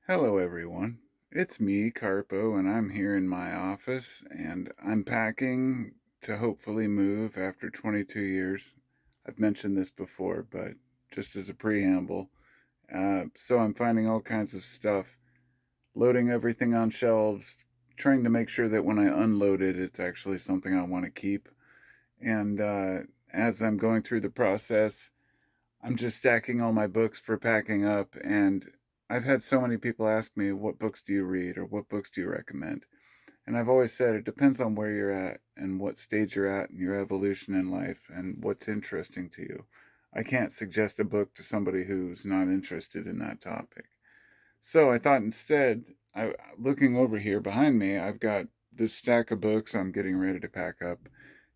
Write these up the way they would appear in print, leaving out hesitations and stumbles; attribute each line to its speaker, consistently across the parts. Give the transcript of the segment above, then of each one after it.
Speaker 1: Hello, everyone. It's me, Carpo, and I'm here in my office and I'm packing to hopefully move after 22 years. I've mentioned this before, but just as a preamble. So I'm finding all kinds of stuff, loading everything on shelves, trying to make sure that when I unload it, it's actually something I want to keep. And as I'm going through the process, I'm just stacking all my books for packing up, and I've had so many people ask me, what books do you read or what books do you recommend? And I've always said it depends on where you're at and what stage you're at in your evolution in life and what's interesting to you. I can't suggest a book to somebody who's not interested in that topic. So I thought instead, looking over here behind me, I've got this stack of books I'm getting ready to pack up.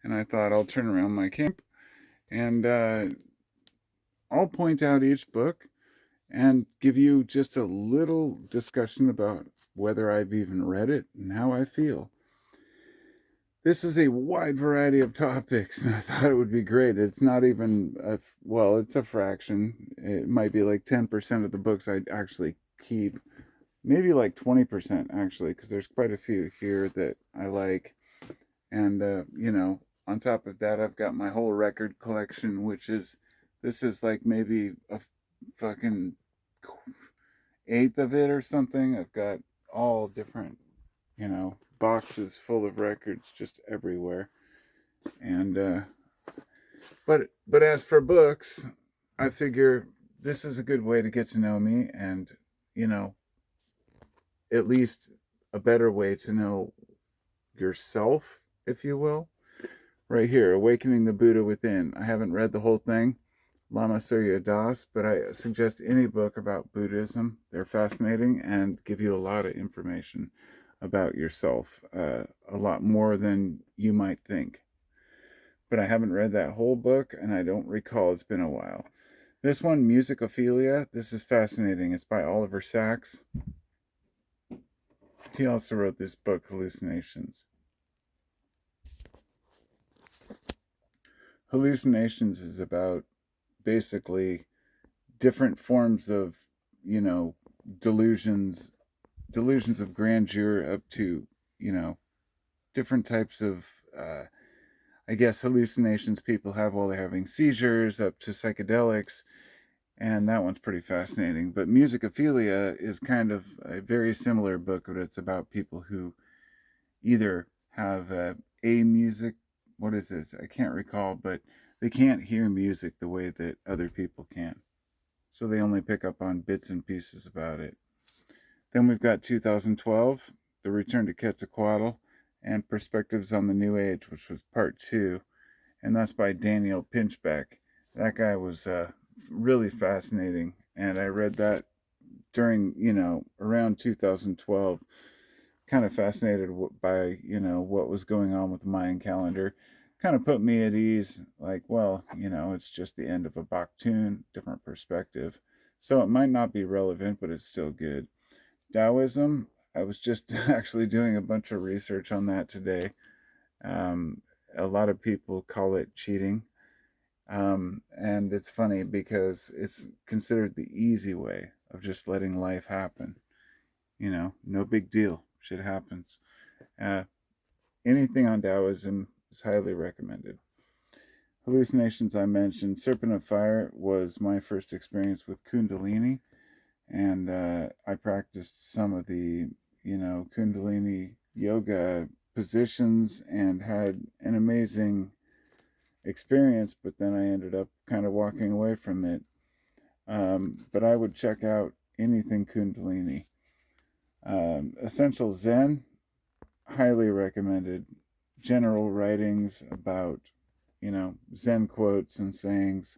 Speaker 1: And I thought I'll turn around my camp and I'll point out each book and give you just a little discussion about whether I've even read it and how I feel. This is a wide variety of topics, and I thought it would be great. It's not even well, it's a fraction. It might be like 10% of the books I actually keep, maybe like 20% actually, because there's quite a few here that I like. And, on top of that, I've got my whole record collection, this is like maybe a fucking eighth of it or something. I've got all different, boxes full of records just everywhere. And but as for books, I figure this is a good way to get to know me, and you know, at least a better way to know yourself, if you will. Right here, Awakening the Buddha Within. I haven't read the whole thing, Lama Surya Das, but I suggest any book about Buddhism. They're fascinating and give you a lot of information about yourself, a lot more than you might think. But I haven't read that whole book, and I don't recall. It's been a while. This one, Musicophilia, this is fascinating. It's by Oliver Sacks. He also wrote this book, Hallucinations. Hallucinations is about basically different forms of, you know, delusions, delusions of grandeur up to, you know, different types of, I guess, hallucinations people have while they're having seizures, up to psychedelics. And that one's pretty fascinating. But Musicophilia is kind of a very similar book, but it's about people who either have a music, what is it? I can't recall, but they can't hear music the way that other people can. So they only pick up on bits and pieces about it. Then we've got 2012, The Return to Quetzalcoatl, and Perspectives on the New Age, which was part two, and that's by Daniel Pinchbeck. That guy was really fascinating, and I read that during, around 2012. Kind of fascinated by, what was going on with the Mayan calendar. Kind of put me at ease, like, well, it's just the end of a Baktun, different perspective. So it might not be relevant, but it's still good. Taoism, I was just actually doing a bunch of research on that today. Um, a lot of people call it cheating. And it's funny because it's considered the easy way of just letting life happen. No big deal. Shit happens. Uh, Anything on Taoism is highly recommended. Hallucinations, I mentioned. Serpent of Fire was my first experience with Kundalini, and I practiced some of the, Kundalini yoga positions and had an amazing experience, but then I ended up kind of walking away from it. But I would check out anything Kundalini. Essential Zen, highly recommended. General writings about, Zen quotes and sayings,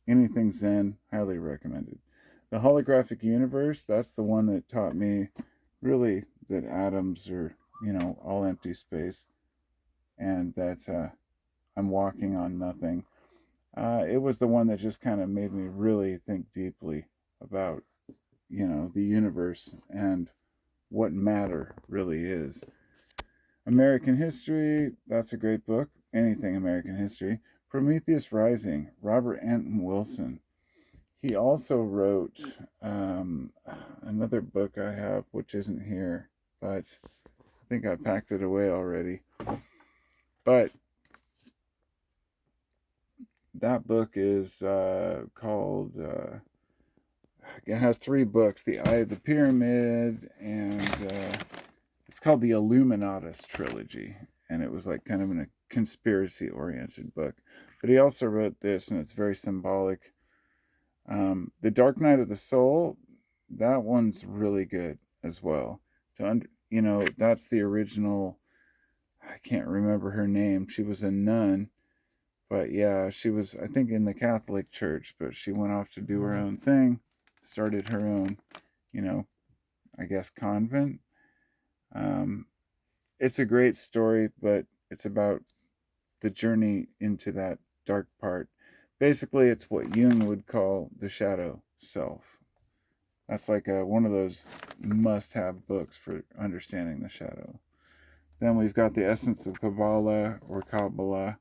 Speaker 1: anything Zen, highly recommended. The Holographic Universe, that's the one that taught me really that atoms are, all empty space, and that I'm walking on nothing. It was the one that just kind of made me really think deeply about, the universe and what matter really is. American History, that's a great book. Anything American History. Prometheus Rising, Robert Anton Wilson. He also wrote other book I have, which isn't here, but I think I packed it away already. But that book is called. It has 3 books: The Eye of the Pyramid, and it's called the Illuminatus trilogy. And it was like kind of a conspiracy-oriented book. But he also wrote this, and it's very symbolic. The Dark Night of the Soul. That one's really good as well. That's the original. I can't remember her name. She was a nun, but yeah, she was, I think, in the Catholic Church, but she went off to do her own thing, started her own, I guess, convent. It's a great story, but it's about the journey into that dark part. Basically, it's what Jung would call the shadow self. That's like one of those must-have books for understanding the shadow. Then we've got the Essence of Kabbalah or Kabbalah.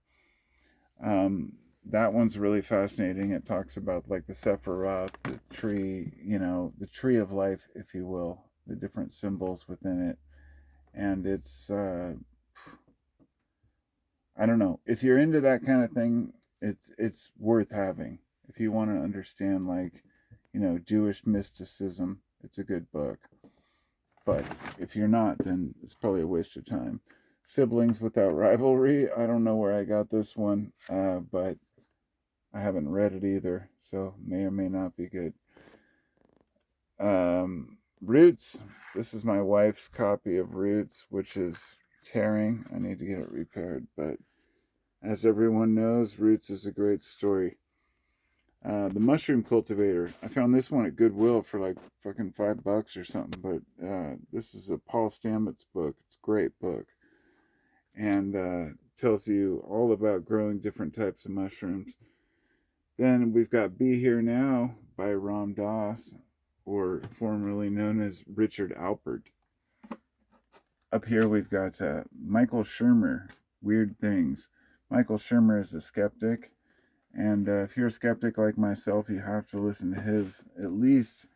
Speaker 1: That one's really fascinating. It talks about like the Sephiroth, the tree, the tree of life, if you will, the different symbols within it. And it's, I don't know, if you're into that kind of thing, it's worth having. If you want to understand like, Jewish mysticism, it's a good book. But if you're not, then it's probably a waste of time. Siblings Without Rivalry. I don't know where I got this one, but I haven't read it either, so may or may not be good. Roots. This is my wife's copy of Roots, which is tearing. I need to get it repaired, but as everyone knows, Roots is a great story. The Mushroom Cultivator. I found this one at Goodwill for like fucking $5 or something, but this is a Paul Stamets book. It's a great book. And tells you all about growing different types of mushrooms. Then we've got Be Here Now by Ram Dass, or formerly known as Richard Alpert. Up here we've got Michael Shermer, Weird Things. Michael Shermer is a skeptic. And if you're a skeptic like myself, you have to listen to his, at least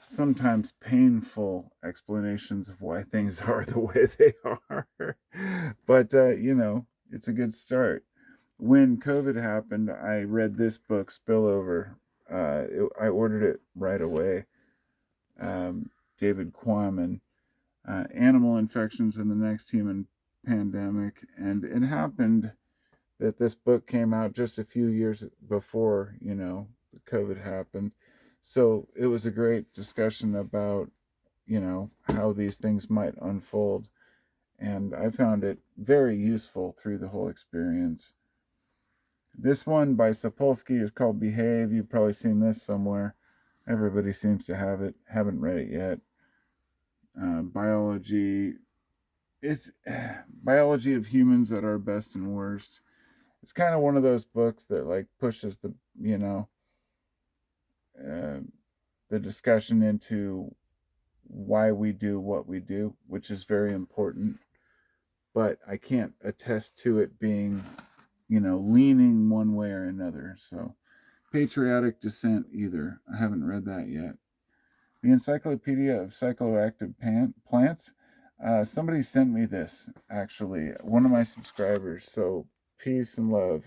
Speaker 1: sometimes painful, explanations of why things are the way they are. But, it's a good start. When COVID happened, I read this book, Spillover. I ordered it right away. David Quammen, Animal Infections in the Next Human Pandemic. And it happened that this book came out just a few years before, COVID happened. So it was a great discussion about, how these things might unfold. And I found it very useful through the whole experience. This one by Sapolsky is called Behave. You've probably seen this somewhere. Everybody seems to have it. Haven't read it yet. Biology. It's biology of humans at our best and worst. It's kind of one of those books that like pushes the discussion into why we do what we do, which is very important. But I can't attest to it being, leaning one way or another. So, Patriotic Descent either. I haven't read that yet. The Encyclopedia of Psychoactive Plants. Somebody sent me this, actually. One of my subscribers. So, peace and love.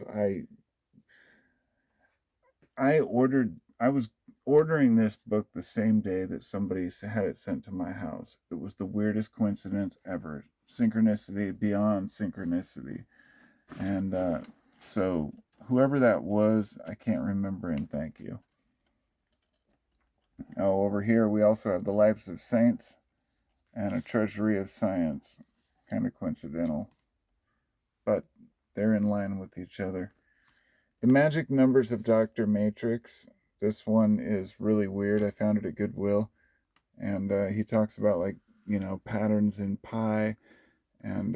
Speaker 1: I was ordering this book the same day that somebody had it sent to my house. It was the weirdest coincidence ever. Synchronicity beyond synchronicity. And so whoever that was, I can't remember, and thank you. Oh, over here we also have The Lives of Saints and A Treasury of Science. Kind of coincidental, but they're in line with each other. The Magic Numbers of Dr. Matrix. This one is really weird. I found it at Goodwill. And he talks about, like, patterns in pi. And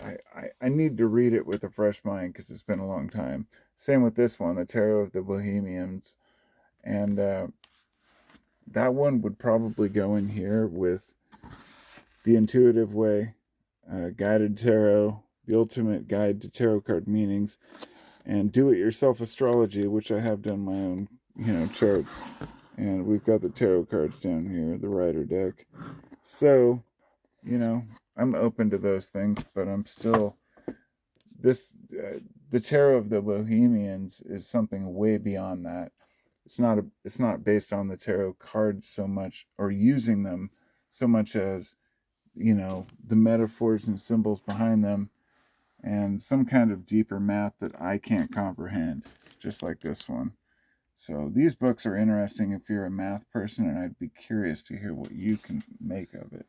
Speaker 1: I need to read it with a fresh mind because it's been a long time. Same with this one, The Tarot of the Bohemians. And that one would probably go in here with The Intuitive Way, Guided Tarot, The Ultimate Guide to Tarot Card Meanings, and Do-It-Yourself Astrology, which I have done my own, charts. And we've got the tarot cards down here, the Rider deck. So, I'm open to those things, but I'm still this. The Tarot of the Bohemians is something way beyond that. It's not based on the tarot cards so much, or using them so much as the metaphors and symbols behind them, and some kind of deeper math that I can't comprehend, just like this one. So these books are interesting if you're a math person, and I'd be curious to hear what you can make of it.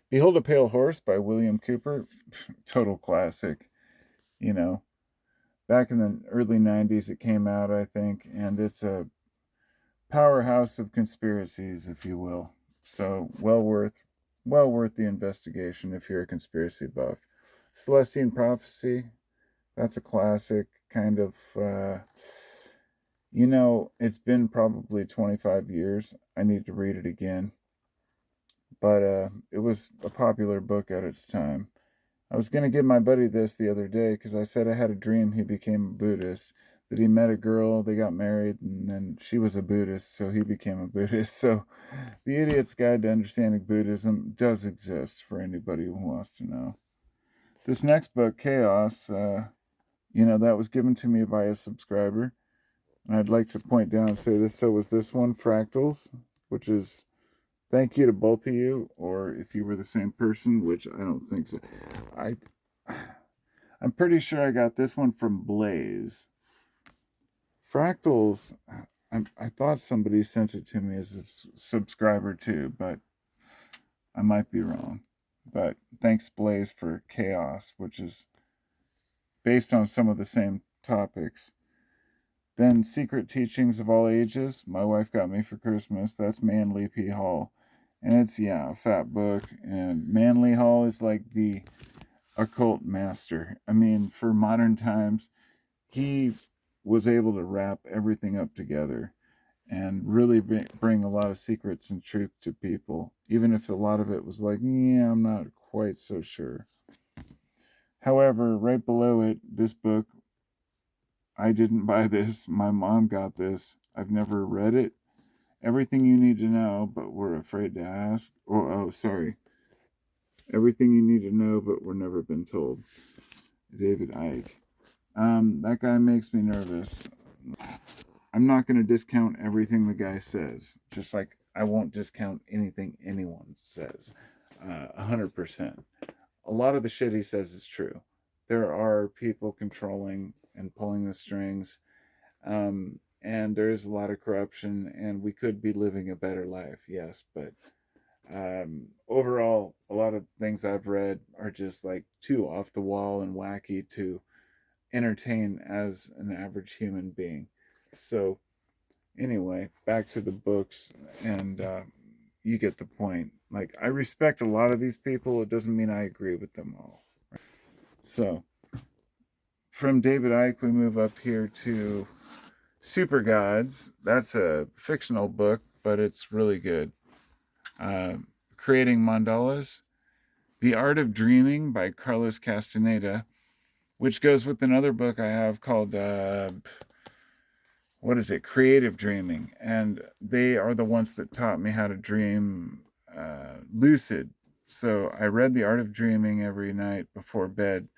Speaker 1: Behold a Pale Horse by William Cooper, total classic. You know, back in the early 90s it came out, I think, and it's a powerhouse of conspiracies, if you will. So well worth the investigation if you're a conspiracy buff. Celestine Prophecy, that's a classic kind of it's been probably 25 years. I need to read it again. But it was a popular book at its time. I was going to give my buddy this the other day because I said I had a dream he became a Buddhist, that he met a girl, they got married, and then she was a Buddhist, so he became a Buddhist. So the Idiot's Guide to Understanding Buddhism does exist for anybody who wants to know. This next book, Chaos, that was given to me by a subscriber. And I'd like to point down and say this. So was this one, Fractals, which is thank you to both of you, or if you were the same person, which I don't think so. I'm pretty sure I got this one from Blaze. Fractals, I thought somebody sent it to me as a subscriber too, but I might be wrong. But thanks, Blaze, for Chaos, which is based on some of the same topics. Then Secret Teachings of All Ages, my wife got me for Christmas. That's Manly P. Hall. And it's, a fat book. And Manly Hall is like the occult master. I mean, for modern times, he was able to wrap everything up together and really bring a lot of secrets and truth to people, even if a lot of it was like, I'm not quite so sure. However, right below it, this book, I didn't buy this. My mom got this. I've never read it. Everything You Need to Know, but We're Afraid to Ask. Everything You Need to Know, but We're Never Been Told. David Icke. That guy makes me nervous. I'm not going to discount everything the guy says, just like I won't discount anything anyone says. 100%. A lot of the shit he says is true. There are people controlling and pulling the strings, and there is a lot of corruption, and we could be living a better life, yes, but overall, a lot of things I've read are just like too off the wall and wacky to entertain as an average human being. So, anyway, back to the books, and you get the point. Like, I respect a lot of these people. It doesn't mean I agree with them all. So, from David Icke, we move up here to Super Gods. That's a fictional book, but it's really good. Creating Mandalas. The Art of Dreaming by Carlos Castaneda, which goes with another book I have called, Creative Dreaming. And they are the ones that taught me how to dream lucid. So I read The Art of Dreaming every night before bed,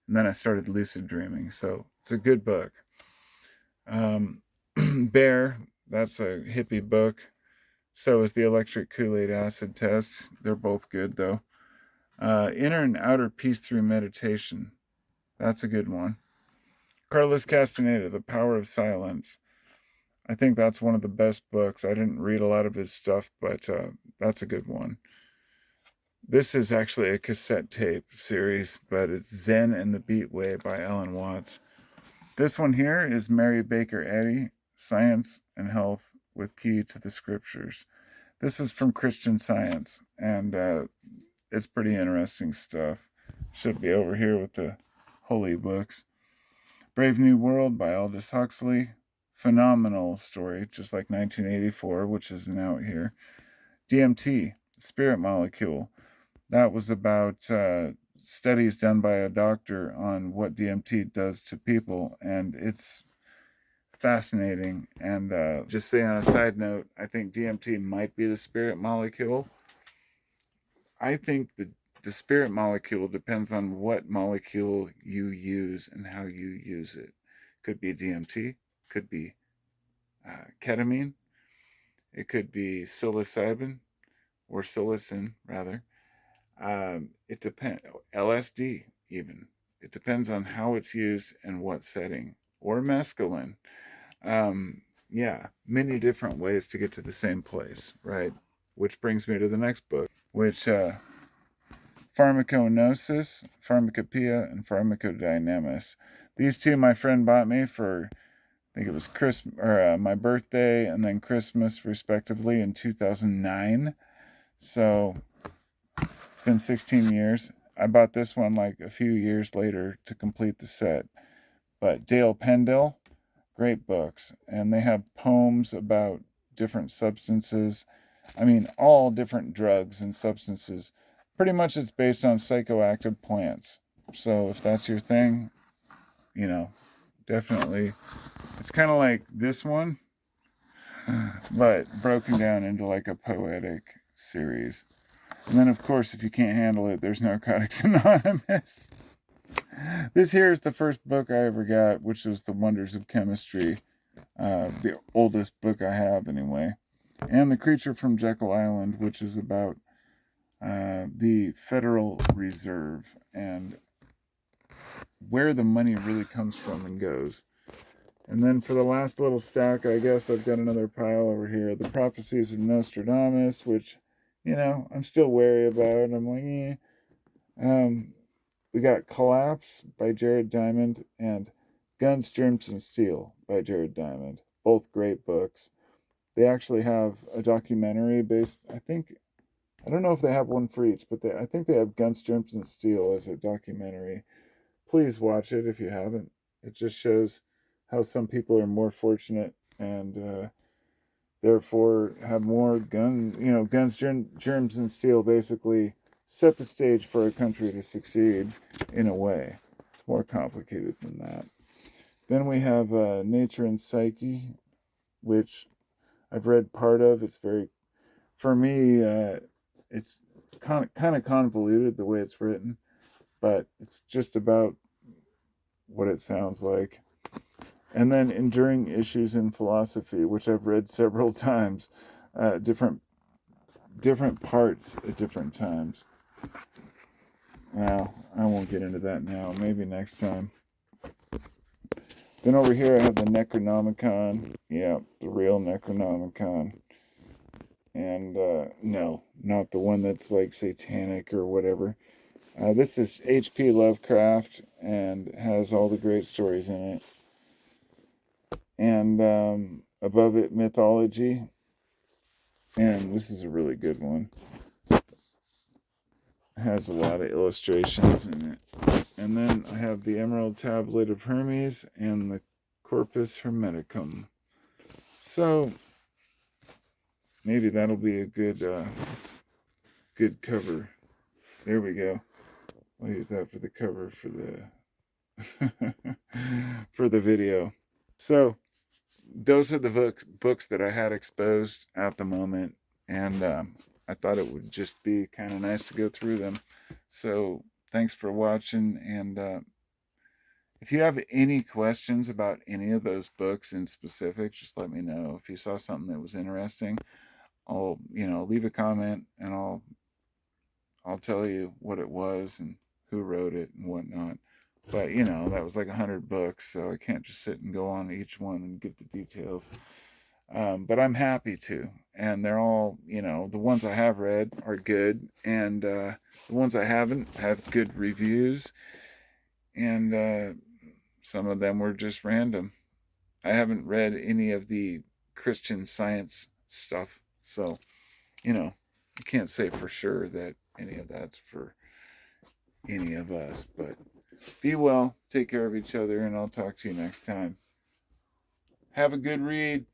Speaker 1: and then I started lucid dreaming. So it's a good book. Bear, that's a hippie book. So is The Electric Kool-Aid Acid Test. They're both good, though. Inner and Outer Peace Through Meditation. That's a good one. Carlos Castaneda, The Power of Silence. I think that's one of the best books. I didn't read a lot of his stuff, but that's a good one. This is actually a cassette tape series, but it's Zen and the Beat Way by Alan Watts. This one here is Mary Baker Eddy, Science and Health with Key to the Scriptures. This is from Christian Science, and it's pretty interesting stuff. Should be over here with the holy books. Brave New World by Aldous Huxley. Phenomenal story, just like 1984, which isn't out here. DMT, Spirit Molecule. That was about studies done by a doctor on what DMT does to people, and it's fascinating. And just say on a side note, I think DMT might be the spirit molecule. I think the spirit molecule depends on what molecule you use and how you use it. Could be DMT, could be ketamine, it could be psilocybin or psilocin rather. It depends. LSD even. It depends on how it's used and what setting. Or mescaline. Yeah, many different ways to get to the same place, right? Which brings me to the next book, which Pharmaconosis, Pharmacopoeia, and Pharmacodynamics. These two my friend bought me for, I think it was Christmas or my birthday and then Christmas respectively in 2009. So it's been 16 years. I bought this one like a few years later to complete the set. But Dale Pendell, great books. And they have poems about different substances. I mean, all different drugs and substances. Pretty much it's based on psychoactive plants. So if that's your thing, definitely. It's kind of like this one, but broken down into like a poetic series. And then, of course, if you can't handle it, there's Narcotics Anonymous. This here is the first book I ever got, which was The Wonders of Chemistry. The oldest book I have, anyway. And The Creature from Jekyll Island, which is about the Federal Reserve and where the money really comes from and goes. And then for the last little stack, I guess I've got another pile over here. The Prophecies of Nostradamus, which, I'm still wary about. I'm like, we got Collapse by Jared Diamond and Guns, Germs, and Steel by Jared Diamond. Both great books. They actually have a documentary based, I don't know if they have one for each, but I think they have Guns, Germs, and Steel as a documentary. Please watch it if you haven't. It just shows how some people are more fortunate and therefore have more guns, germs, and steel basically set the stage for a country to succeed in a way. It's more complicated than that. Then we have Nature and Psyche, which I've read part of. It's for me, it's kind of convoluted the way it's written, but it's just about what it sounds like. And then Enduring Issues in Philosophy, which I've read several times, different parts at different times. Well, I won't get into that now. Maybe next time. Then over here I have the Necronomicon. Yeah, the real Necronomicon. And no, not the one that's like satanic or whatever. This is H.P. Lovecraft and has all the great stories in it. And above it, Mythology. And this is a really good one. It has a lot of illustrations in it. And then I have the Emerald Tablet of Hermes and the Corpus Hermeticum. So maybe that'll be a good cover. There we go. I'll use that for the cover for the for the video. So those are the books that I had exposed at the moment, and I thought it would just be kind of nice to go through them. So thanks for watching, and if you have any questions about any of those books in specific, just let me know. If you saw something that was interesting, I'll leave a comment and I'll tell you what it was and who wrote it and whatnot. But that was like 100 books, so I can't just sit and go on each one and give the details. But I'm happy to, and they're all, the ones I have read are good, and the ones I haven't have good reviews, and some of them were just random. I haven't read any of the Christian Science stuff, so I can't say for sure that any of that's for any of us. But be well, take care of each other, and I'll talk to you next time. Have a good read.